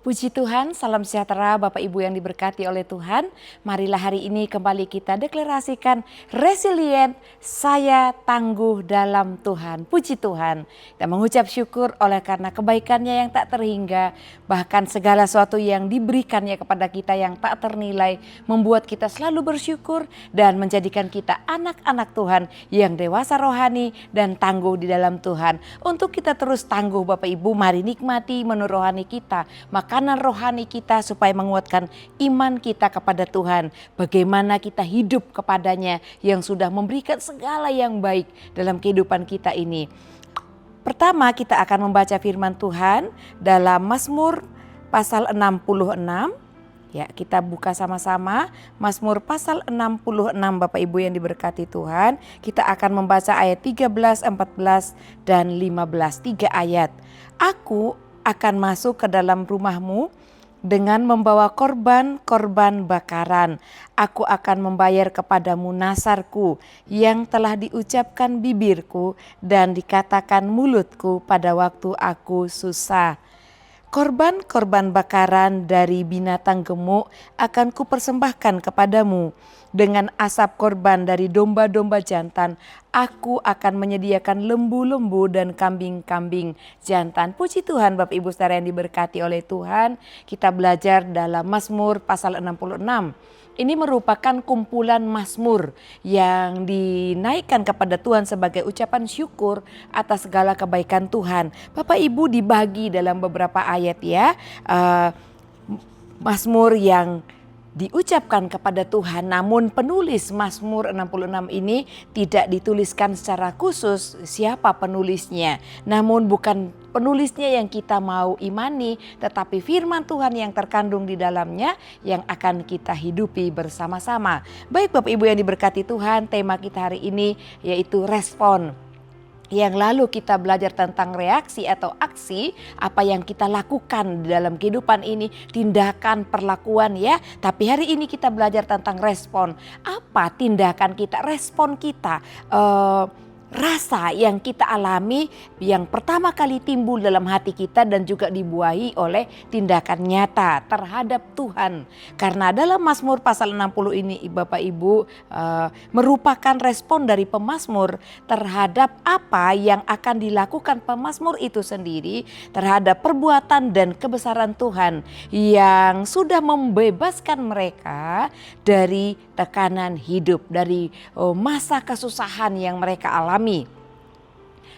Puji Tuhan, salam sejahtera Bapak Ibu yang diberkati oleh Tuhan. Marilah hari ini kembali kita deklarasikan resilient, saya tangguh dalam Tuhan. Puji Tuhan, kita mengucap syukur oleh karena kebaikannya yang tak terhingga. Bahkan segala sesuatu yang diberikannya kepada kita yang tak ternilai membuat kita selalu bersyukur dan menjadikan kita anak-anak Tuhan yang dewasa rohani dan tangguh di dalam Tuhan. Untuk kita terus tangguh Bapak Ibu, mari nikmati menu rohani kita, makanan rohani kita supaya menguatkan iman kita kepada Tuhan. Bagaimana kita hidup kepadanya yang sudah memberikan segala yang baik dalam kehidupan kita ini. Pertama kita akan membaca firman Tuhan dalam Mazmur pasal 66. Ya, kita buka sama-sama Mazmur pasal 66 Bapak Ibu yang diberkati Tuhan. Kita akan membaca ayat 13, 14 dan 15, 3 ayat. Aku akan masuk ke dalam rumahmu dengan membawa korban-korban bakaran. Aku akan membayar kepadamu nasarku yang telah diucapkan bibirku dan dikatakan mulutku pada waktu aku susah. Korban-korban bakaran dari binatang gemuk akan kupersembahkan kepadamu. Dengan asap korban dari domba-domba jantan, aku akan menyediakan lembu-lembu dan kambing-kambing jantan. Puji Tuhan Bapak Ibu saudara yang diberkati oleh Tuhan. Kita belajar dalam Mazmur pasal 66. Ini merupakan kumpulan mazmur yang dinaikkan kepada Tuhan sebagai ucapan syukur atas segala kebaikan Tuhan. Bapak Ibu dibagi dalam beberapa ayat ya. Mazmur yang diucapkan kepada Tuhan, namun penulis Mazmur 66 ini tidak dituliskan secara khusus siapa penulisnya. Namun bukan penulisnya yang kita mau imani, tetapi firman Tuhan yang terkandung di dalamnya yang akan kita hidupi bersama-sama. Baik Bapak Ibu yang diberkati Tuhan, tema kita hari ini yaitu respon. Yang lalu kita belajar tentang reaksi atau aksi, apa yang kita lakukan di dalam kehidupan ini, tindakan, perlakuan ya. Tapi hari ini kita belajar tentang respon. Apa tindakan kita, respon kita, rasa yang kita alami yang pertama kali timbul dalam hati kita dan juga dibuahi oleh tindakan nyata terhadap Tuhan. Karena dalam Mazmur pasal 60 ini Bapak Ibu merupakan respon dari pemazmur terhadap apa yang akan dilakukan pemazmur itu sendiri terhadap perbuatan dan kebesaran Tuhan yang sudah membebaskan mereka dari tekanan hidup, dari masa kesusahan yang mereka alami.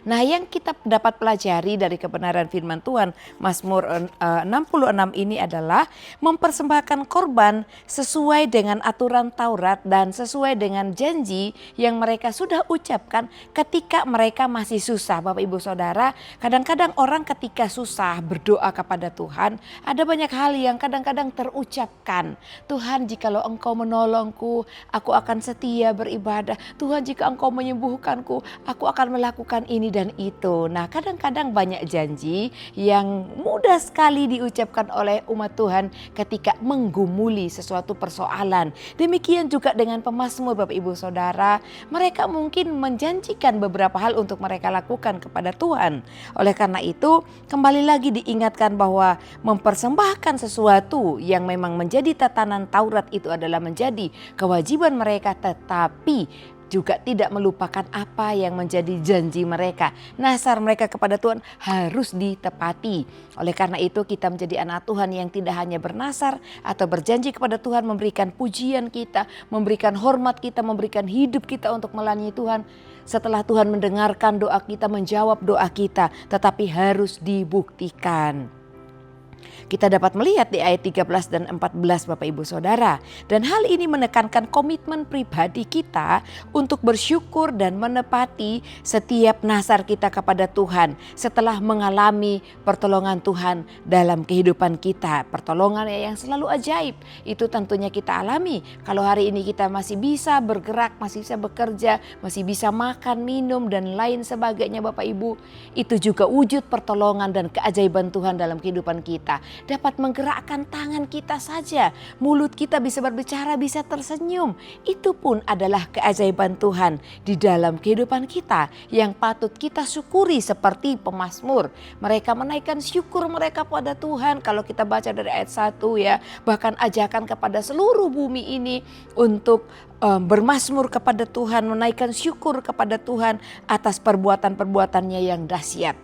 Nah, yang kita dapat pelajari dari kebenaran firman Tuhan Mazmur 66 ini adalah mempersembahkan korban sesuai dengan aturan Taurat dan sesuai dengan janji yang mereka sudah ucapkan ketika mereka masih susah. Bapak Ibu Saudara, kadang-kadang orang ketika susah berdoa kepada Tuhan, ada banyak hal yang kadang-kadang terucapkan. Tuhan, jikalau Engkau menolongku, aku akan setia beribadah. Tuhan, jika Engkau menyembuhkanku, aku akan melakukan ini dan itu. Nah, kadang-kadang banyak janji yang mudah sekali diucapkan oleh umat Tuhan ketika menggumuli sesuatu persoalan. Demikian juga dengan pemazmur Bapak Ibu Saudara, mereka mungkin menjanjikan beberapa hal untuk mereka lakukan kepada Tuhan. Oleh karena itu, kembali lagi diingatkan bahwa mempersembahkan sesuatu yang memang menjadi tatanan Taurat itu adalah menjadi kewajiban mereka, tetapi juga tidak melupakan apa yang menjadi janji mereka. Nasar mereka kepada Tuhan harus ditepati. Oleh karena itu kita menjadi anak Tuhan yang tidak hanya bernasar atau berjanji kepada Tuhan, memberikan pujian kita, memberikan hormat kita, memberikan hidup kita untuk melayani Tuhan. Setelah Tuhan mendengarkan doa kita, menjawab doa kita, tetapi harus dibuktikan. Kita dapat melihat di ayat 13 dan 14 Bapak Ibu Saudara. Dan hal ini menekankan komitmen pribadi kita untuk bersyukur dan menepati setiap nasar kita kepada Tuhan setelah mengalami pertolongan Tuhan dalam kehidupan kita. Pertolongan yang selalu ajaib itu tentunya kita alami. Kalau hari ini kita masih bisa bergerak, masih bisa bekerja, masih bisa makan, minum dan lain sebagainya Bapak Ibu, itu juga wujud pertolongan dan keajaiban Tuhan dalam kehidupan kita. kita, dapat menggerakkan tangan kita saja, mulut kita bisa berbicara, bisa tersenyum. Itu pun adalah keajaiban Tuhan di dalam kehidupan kita yang patut kita syukuri seperti pemazmur. Mereka menaikkan syukur mereka pada Tuhan. Kalau kita baca dari ayat 1 ya, bahkan ajakan kepada seluruh bumi ini untuk bermazmur kepada Tuhan, menaikkan syukur kepada Tuhan atas perbuatan-perbuatannya yang dahsyat.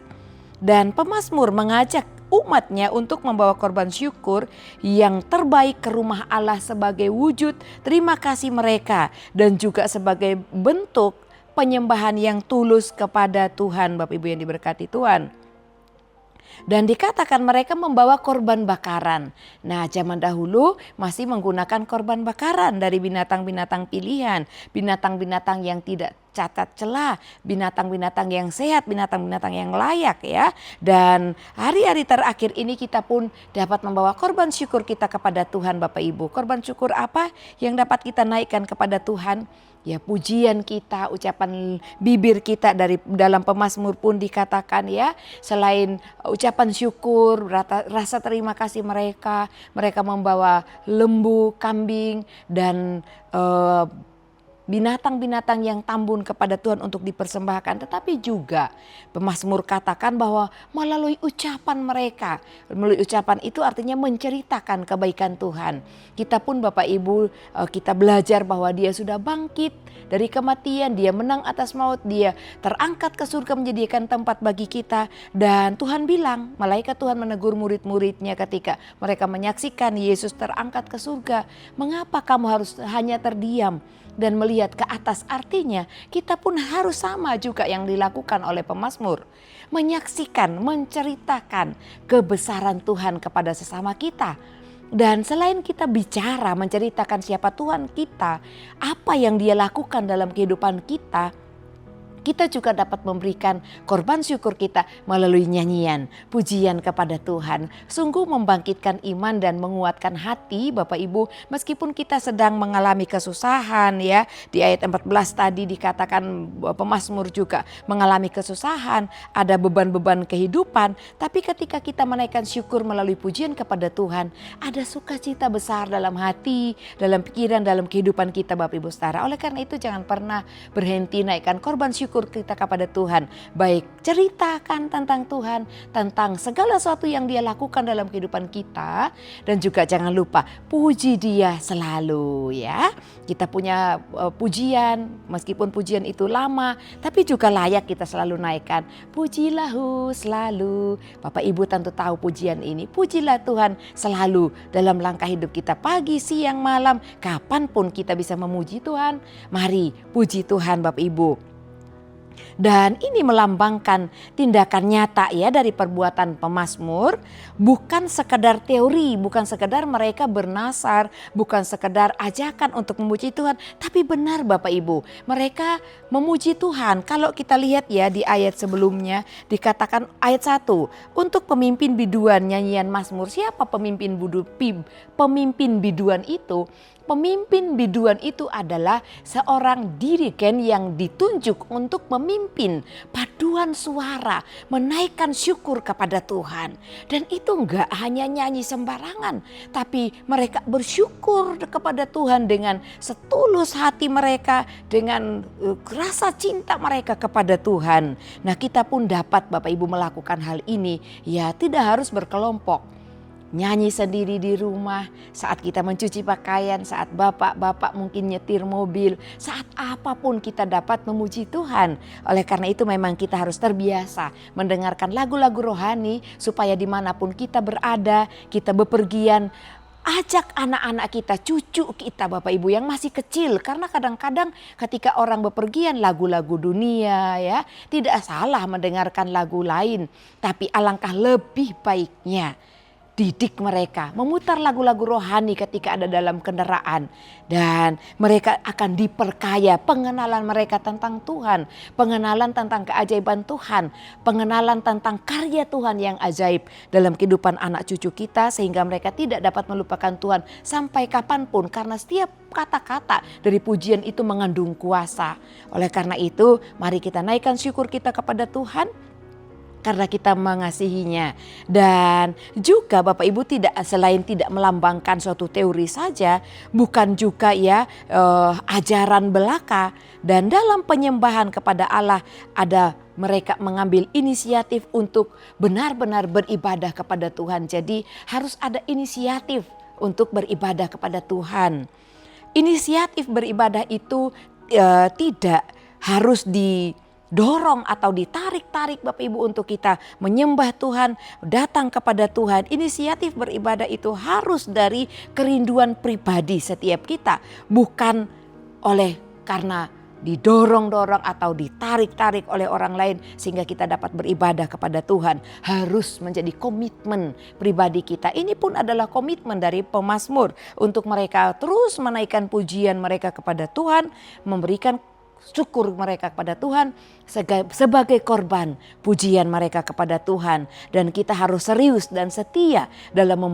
Dan pemazmur mengajak umatnya untuk membawa korban syukur yang terbaik ke rumah Allah sebagai wujud terima kasih mereka dan juga sebagai bentuk penyembahan yang tulus kepada Tuhan. Bapak Ibu yang diberkati Tuhan. Dan dikatakan mereka membawa korban bakaran. Nah, zaman dahulu masih menggunakan korban bakaran dari binatang-binatang pilihan, binatang-binatang yang tidak cacat celah, binatang-binatang yang sehat, binatang-binatang yang layak ya. Dan hari-hari terakhir ini kita pun dapat membawa korban syukur kita kepada Tuhan Bapak Ibu. Korban syukur apa yang dapat kita naikkan kepada Tuhan? Ya, pujian kita, ucapan bibir kita dari dalam pemazmur pun dikatakan ya, selain ucapan syukur, rasa terima kasih mereka membawa lembu, kambing dan binatang-binatang yang tambun kepada Tuhan untuk dipersembahkan. Tetapi juga pemazmur katakan bahwa melalui ucapan mereka, melalui ucapan itu artinya menceritakan kebaikan Tuhan. Kita pun Bapak Ibu kita belajar bahwa dia sudah bangkit dari kematian, dia menang atas maut, dia terangkat ke surga menjadikan tempat bagi kita. Dan Tuhan bilang, malaikat Tuhan menegur murid-muridnya ketika mereka menyaksikan Yesus terangkat ke surga. Mengapa kamu harus hanya terdiam dan melihat ke atas? Artinya kita pun harus sama juga yang dilakukan oleh pemazmur. Menyaksikan, menceritakan kebesaran Tuhan kepada sesama kita. Dan selain kita bicara menceritakan siapa Tuhan kita, apa yang dia lakukan dalam kehidupan kita, kita juga dapat memberikan korban syukur kita melalui nyanyian, pujian kepada Tuhan. Sungguh membangkitkan iman dan menguatkan hati Bapak Ibu, meskipun kita sedang mengalami kesusahan ya. Di ayat 14 tadi dikatakan pemazmur juga mengalami kesusahan, ada beban-beban kehidupan. Tapi ketika kita menaikkan syukur melalui pujian kepada Tuhan, ada sukacita besar dalam hati, dalam pikiran, dalam kehidupan kita Bapak Ibu Saudara. Oleh karena itu jangan pernah berhenti naikkan korban syukur kita kepada Tuhan. Baik ceritakan tentang Tuhan, tentang segala sesuatu yang dia lakukan dalam kehidupan kita. Dan juga jangan lupa puji dia selalu ya. Kita punya pujian, meskipun pujian itu lama, tapi juga layak kita selalu naikkan. Pujilahu selalu. Bapak Ibu tentu tahu pujian ini. Pujilah Tuhan selalu dalam langkah hidup kita, pagi, siang, malam. Kapanpun kita bisa memuji Tuhan. Mari puji Tuhan Bapak Ibu. Dan ini melambangkan tindakan nyata ya dari perbuatan pemazmur, bukan sekedar teori, bukan sekedar mereka bernasar, bukan sekedar ajakan untuk memuji Tuhan, tapi benar Bapak Ibu, mereka memuji Tuhan. Kalau kita lihat ya di ayat sebelumnya dikatakan ayat 1, untuk pemimpin biduan nyanyian mazmur. Siapa pemimpin biduan itu? Pemimpin biduan itu adalah seorang dirigen yang ditunjuk untuk memimpin paduan suara, menaikkan syukur kepada Tuhan. Dan itu enggak hanya nyanyi sembarangan, tapi mereka bersyukur kepada Tuhan dengan setulus hati mereka, dengan rasa cinta mereka kepada Tuhan. Nah, kita pun dapat Bapak Ibu melakukan hal ini, ya tidak harus berkelompok. Nyanyi sendiri di rumah, saat kita mencuci pakaian, saat bapak-bapak mungkin nyetir mobil, saat apapun kita dapat memuji Tuhan. Oleh karena itu memang kita harus terbiasa mendengarkan lagu-lagu rohani supaya dimanapun kita berada, kita bepergian, ajak anak-anak kita, cucu kita Bapak Ibu yang masih kecil. Karena kadang-kadang ketika orang bepergian lagu-lagu dunia ya, tidak salah mendengarkan lagu lain. Tapi alangkah lebih baiknya didik mereka, memutar lagu-lagu rohani ketika ada dalam kendaraan. Dan mereka akan diperkaya pengenalan mereka tentang Tuhan, pengenalan tentang keajaiban Tuhan, pengenalan tentang karya Tuhan yang ajaib dalam kehidupan anak cucu kita. Sehingga mereka tidak dapat melupakan Tuhan sampai kapanpun, karena setiap kata-kata dari pujian itu mengandung kuasa. Oleh karena itu mari kita naikkan syukur kita kepada Tuhan. karena kita mengasihinya. Dan juga Bapak Ibu selain tidak melambangkan suatu teori saja, bukan juga ya ajaran belaka. Dan dalam penyembahan kepada Allah ada mereka mengambil inisiatif untuk benar-benar beribadah kepada Tuhan. Jadi harus ada inisiatif untuk beribadah kepada Tuhan. Inisiatif beribadah itu tidak harus didorong atau ditarik-tarik Bapak Ibu untuk kita menyembah Tuhan, datang kepada Tuhan. Inisiatif beribadah itu harus dari kerinduan pribadi setiap kita, bukan karena didorong-dorong atau ditarik-tarik oleh orang lain sehingga kita dapat beribadah kepada Tuhan. Harus menjadi komitmen pribadi kita. Ini pun adalah komitmen dari pemazmur untuk mereka terus menaikkan pujian mereka kepada Tuhan, memberikan syukur mereka kepada Tuhan sebagai korban pujian mereka kepada Tuhan. Dan kita harus serius dan setia dalam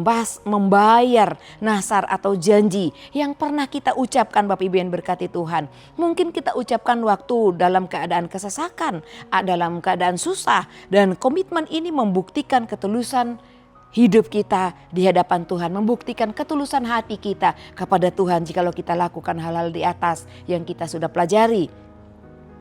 membayar nasar atau janji yang pernah kita ucapkan Bapak Ibu yang berkati Tuhan. Mungkin kita ucapkan waktu dalam keadaan kesesakan, dalam keadaan susah, dan komitmen ini membuktikan ketulusan hidup kita di hadapan Tuhan, membuktikan ketulusan hati kita kepada Tuhan jikalau kita lakukan hal-hal di atas yang kita sudah pelajari.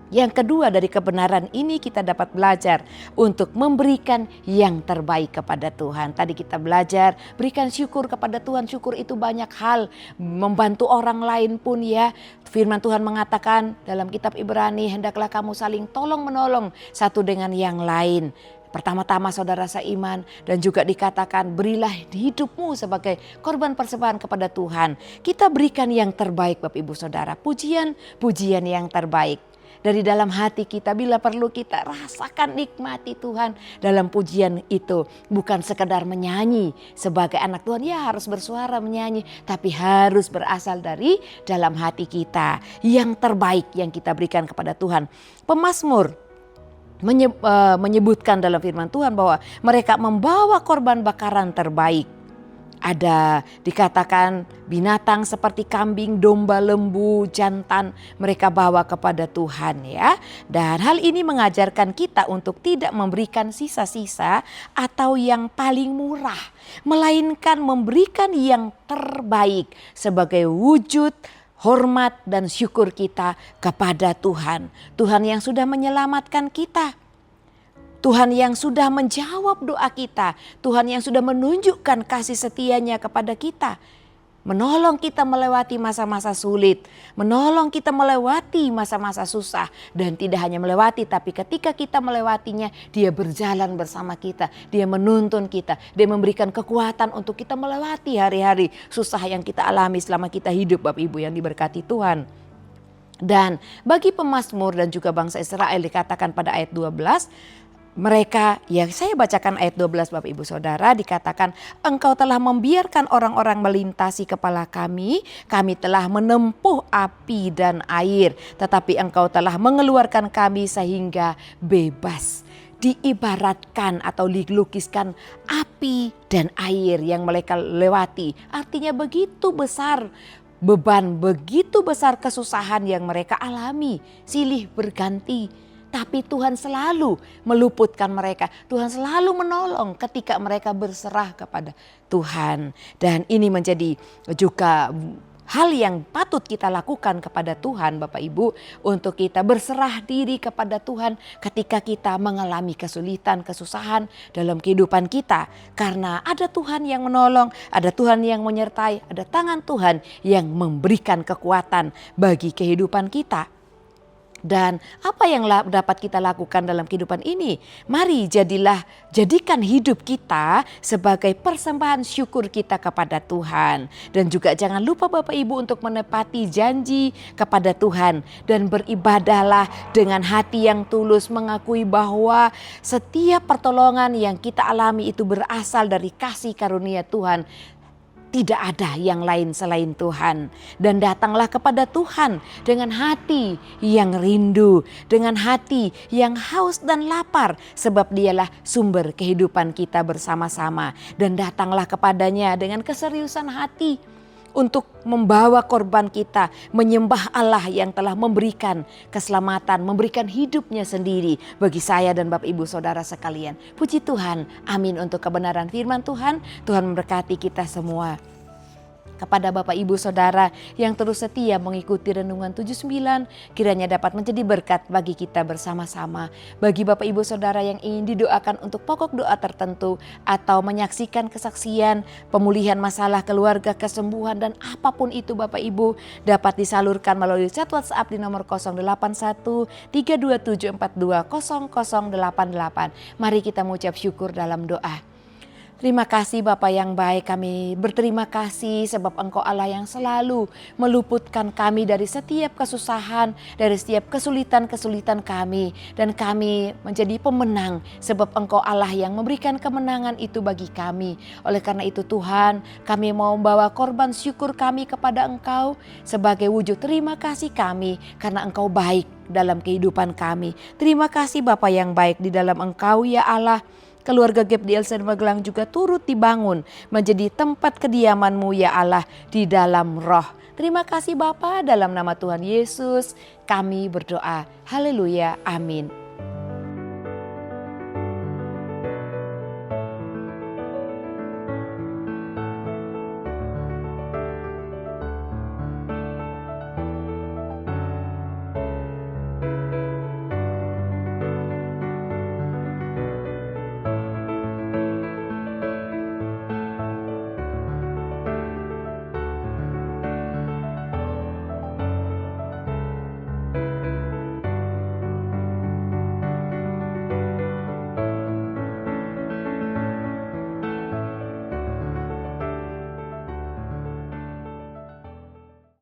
Yang kedua, dari kebenaran ini kita dapat belajar untuk memberikan yang terbaik kepada Tuhan. Tadi kita belajar berikan syukur kepada Tuhan. Syukur itu banyak hal, membantu orang lain pun ya. Firman Tuhan mengatakan dalam kitab Ibrani, hendaklah kamu saling tolong menolong satu dengan yang lain. Pertama-tama saudara seiman, dan juga dikatakan berilah hidupmu sebagai korban persembahan kepada Tuhan. Kita berikan yang terbaik Bapak Ibu Saudara, pujian yang terbaik. Dari dalam hati kita, bila perlu kita rasakan nikmati Tuhan dalam pujian itu. Bukan sekedar menyanyi sebagai anak Tuhan, ya harus bersuara menyanyi, tapi harus berasal dari dalam hati kita. Yang terbaik yang kita berikan kepada Tuhan. Pemazmur menyebutkan dalam firman Tuhan bahwa mereka membawa korban bakaran terbaik. Ada dikatakan binatang seperti kambing, domba, lembu, jantan mereka bawa kepada Tuhan ya. Dan hal ini mengajarkan kita untuk tidak memberikan sisa-sisa atau yang paling murah, melainkan memberikan yang terbaik sebagai wujud hormat dan syukur kita kepada Tuhan. Tuhan yang sudah menyelamatkan kita. Tuhan yang sudah menjawab doa kita. Tuhan yang sudah menunjukkan kasih setianya kepada kita. Menolong kita melewati masa-masa sulit. Menolong kita melewati masa-masa susah. Dan tidak hanya melewati, tapi ketika kita melewatinya, Dia berjalan bersama kita. Dia menuntun kita. Dia memberikan kekuatan untuk kita melewati hari-hari susah yang kita alami selama kita hidup, Bapak Ibu yang diberkati Tuhan. Dan bagi pemazmur dan juga bangsa Israel dikatakan pada ayat 12, mereka, ya saya bacakan ayat 12 Bapak Ibu Saudara, dikatakan engkau telah membiarkan orang-orang melintasi kepala kami telah menempuh api dan air, tetapi engkau telah mengeluarkan kami sehingga bebas. Diibaratkan atau dilukiskan api dan air yang mereka lewati, artinya begitu besar beban, begitu besar kesusahan yang mereka alami, silih berganti. Tapi Tuhan selalu meluputkan mereka. Tuhan selalu menolong ketika mereka berserah kepada Tuhan. Dan ini menjadi juga hal yang patut kita lakukan kepada Tuhan Bapak Ibu. Untuk kita berserah diri kepada Tuhan ketika kita mengalami kesulitan, kesusahan dalam kehidupan kita. Karena ada Tuhan yang menolong, ada Tuhan yang menyertai, ada tangan Tuhan yang memberikan kekuatan bagi kehidupan kita. Dan apa yang dapat kita lakukan dalam kehidupan ini? Mari jadikan hidup kita sebagai persembahan syukur kita kepada Tuhan. Dan juga jangan lupa Bapak Ibu untuk menepati janji kepada Tuhan. Dan beribadahlah dengan hati yang tulus, mengakui bahwa setiap pertolongan yang kita alami itu berasal dari kasih karunia Tuhan. Tidak ada yang lain selain Tuhan. Dan datanglah kepada Tuhan dengan hati yang rindu, dengan hati yang haus dan lapar, sebab Dialah sumber kehidupan kita bersama-sama. Dan datanglah kepadanya dengan keseriusan hati, untuk membawa korban kita, menyembah Allah yang telah memberikan keselamatan, memberikan hidupnya sendiri bagi saya dan Bapak Ibu Saudara sekalian. Puji Tuhan, amin untuk kebenaran firman Tuhan. Tuhan memberkati kita semua. Kepada Bapak Ibu Saudara yang terus setia mengikuti Renungan 79, kiranya dapat menjadi berkat bagi kita bersama-sama. Bagi Bapak Ibu Saudara yang ingin didoakan untuk pokok doa tertentu atau menyaksikan kesaksian, pemulihan masalah keluarga, kesembuhan dan apapun itu Bapak Ibu, dapat disalurkan melalui chat WhatsApp di nomor 081 327 42 0088. Mari kita mengucap syukur dalam doa. Terima kasih Bapa yang baik, kami berterima kasih sebab Engkau Allah yang selalu meluputkan kami dari setiap kesusahan, dari setiap kesulitan-kesulitan kami. Dan kami menjadi pemenang sebab Engkau Allah yang memberikan kemenangan itu bagi kami. Oleh karena itu Tuhan, kami mau membawa korban syukur kami kepada Engkau sebagai wujud terima kasih kami karena Engkau baik dalam kehidupan kami. Terima kasih Bapa yang baik, di dalam Engkau ya Allah, keluarga GEPDL Seri Magelang juga turut dibangun menjadi tempat kediaman-Mu ya Allah di dalam roh. Terima kasih Bapa, dalam nama Tuhan Yesus kami berdoa. Haleluya, amin.